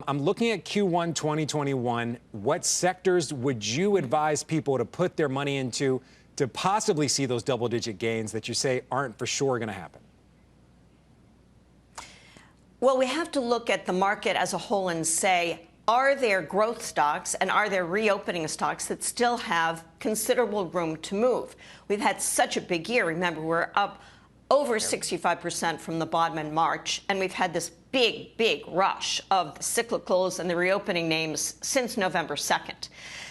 I'm looking at Q1 2021. What sectors would you advise people to put their money into to possibly see those double-digit gains that you say aren't for sure going to happen? Well, we have to look at the market as a whole and say, are there growth stocks and are there reopening stocks that still have considerable room to move? We've had such a big year. Remember, we're up over 65% from the bottom in March, and we've had this big rush of the cyclicals and the reopening names since November 2nd.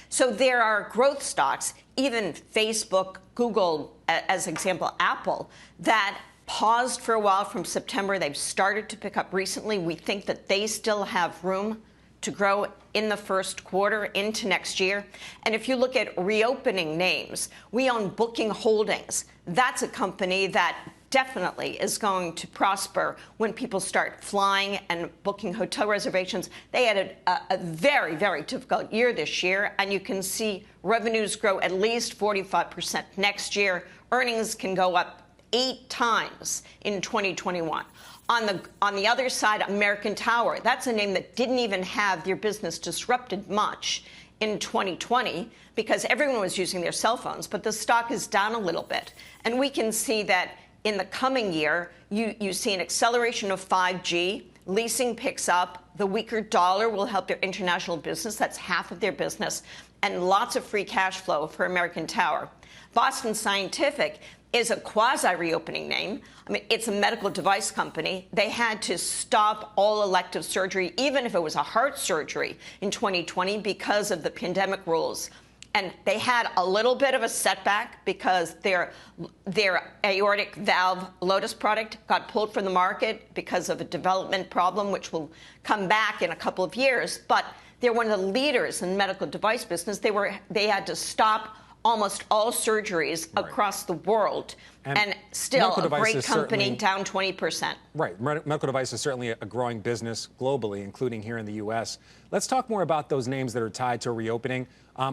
So there are growth stocks, even Facebook, Google, as example, Apple, that paused for a while from September. They've started to pick up recently. We think that they still have room to grow in the first quarter into next year. And if you look at reopening names, we own Booking Holdings. That's a company that definitely is going to prosper when people start flying and booking hotel reservations. They had a very difficult year this year, and you can see revenues grow at least 45% next year. Earnings can go up 8 times in 2021. On the other side, American Tower, that's a name that didn't even have their business disrupted much in 2020 because everyone was using their cell phones, but the stock is down a little bit. And we can see that in the coming year, you see an acceleration of 5G, leasing picks up, the weaker dollar will help their international business, that's half of their business, and lots of free cash flow for American Tower. Boston Scientific is a quasi-reopening name. I mean, it's a medical device company. They had to stop all elective surgery, even if it was a heart surgery, in 2020 because of the pandemic rules. And they had a little bit of a setback because their aortic valve Lotus product got pulled from the market because of a development problem, which will come back in a couple of years. But they're one of the leaders in medical device business. They had to stop almost all surgeries across the world, and still a great company down 20%. Right. Medical device is certainly a growing business globally, including here in the U.S. Let's talk more about those names that are tied to a reopening.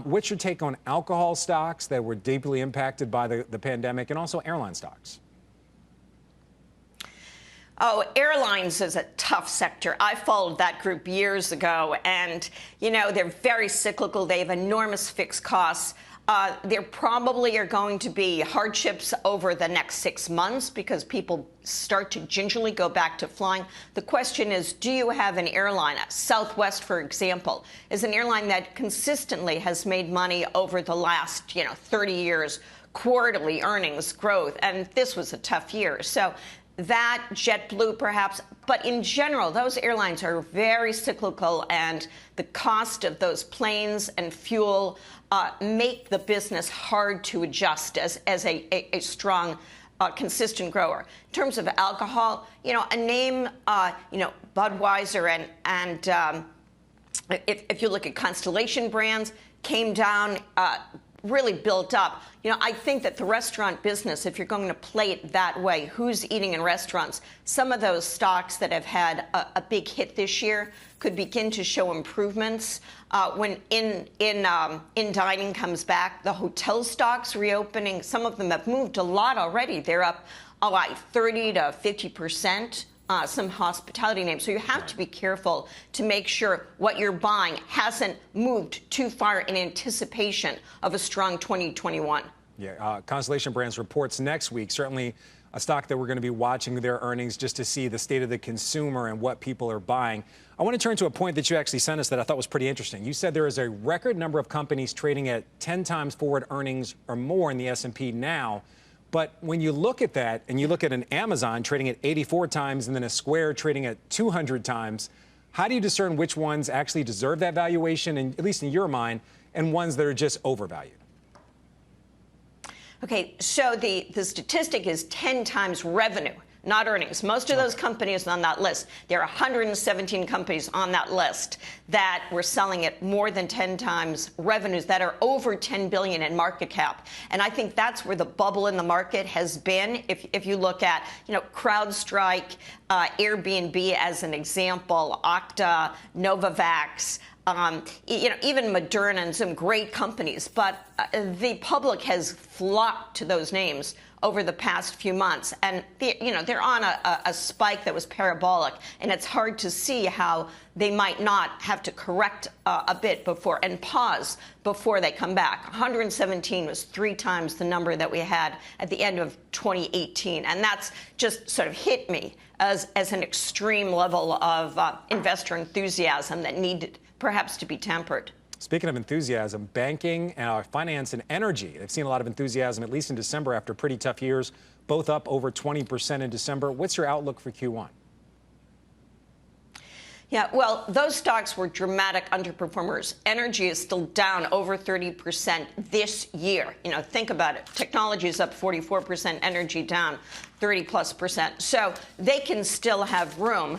What's your take on alcohol stocks that were deeply impacted by the pandemic, and also airline stocks? Oh, airlines is a tough sector. I followed that group years ago, and, you know, they're very cyclical. They have enormous fixed costs. There probably are going to be hardships over the next 6 months because people start to gingerly go back to flying. The question is, do you have an airline? Southwest, for example, is an airline that consistently has made money over the last, 30 years, quarterly earnings growth, and this was a tough year. So that, JetBlue perhaps, but in general, those airlines are very cyclical, and the cost of those planes and fuel make the business hard to adjust as a strong, consistent grower. In terms of alcohol, a name, Budweiser and if you look at Constellation Brands, came down, really built up. I think that the restaurant business, if you're going to play it that way, who's eating in restaurants, some of those stocks that have had a big hit this year could begin to show improvements when in dining comes back. The hotel stocks reopening, some of them have moved a lot already. They're up like 30 to 50%. Some hospitality names. So you have to be careful to make sure what you're buying hasn't moved too far in anticipation of a strong 2021. Yeah, Constellation Brands reports next week. Certainly a stock that we're going to be watching their earnings just to see the state of the consumer and what people are buying. I want to turn to a point that you actually sent us that I thought was pretty interesting. You said there is a record number of companies trading at 10 times forward earnings or more in the S&P now. But when you look at that and you look at an Amazon trading at 84 times and then a Square trading at 200 times, how do you discern which ones actually deserve that valuation, and at least in your mind, and ones that are just overvalued? Okay, so the statistic is 10 times revenue, not earnings. Most of those companies on that list, there are 117 companies on that list that were selling at more than 10 times revenues, that are over 10 billion in market cap. And I think that's where the bubble in the market has been. If you look at, CrowdStrike, Airbnb as an example, Okta, Novavax, even Moderna and some great companies, but the public has flocked to those names over the past few months, and they're on a spike that was parabolic, and it's hard to see how they might not have to correct a bit before and pause before they come back. 117 was 3 times the number that we had at the end of 2018. And that's just sort of hit me as an extreme level of investor enthusiasm that needed perhaps to be tempered. Speaking of enthusiasm, banking, finance, and energy, they've seen a lot of enthusiasm, at least in December, after pretty tough years, both up over 20% in December. What's your outlook for Q1? Yeah, well, those stocks were dramatic underperformers. Energy is still down over 30% this year. You know, think about it. Technology is up 44%, energy down 30+%. So they can still have room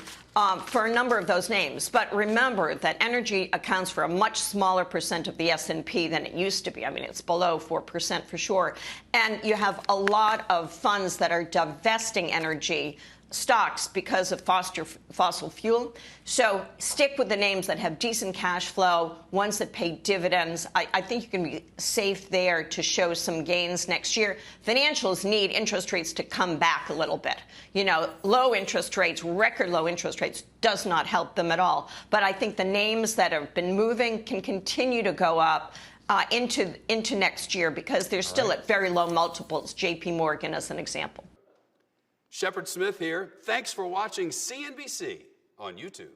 for a number of those names. But remember that energy accounts for a much smaller percent of the S&P than it used to be. I mean, it's below 4% for sure. And you have a lot of funds that are divesting energy stocks because of fossil fuel. So stick with the names that have decent cash flow, ones that pay dividends. I think you can be safe there to show some gains next year. Financials need interest rates to come back a little bit. You know, low interest rates, record low interest rates, does not help them at all. But I think the names that have been moving can continue to go up into next year because they're still at very low multiples. JP Morgan as an example. Shepard Smith here. Thanks for watching CNBC on YouTube.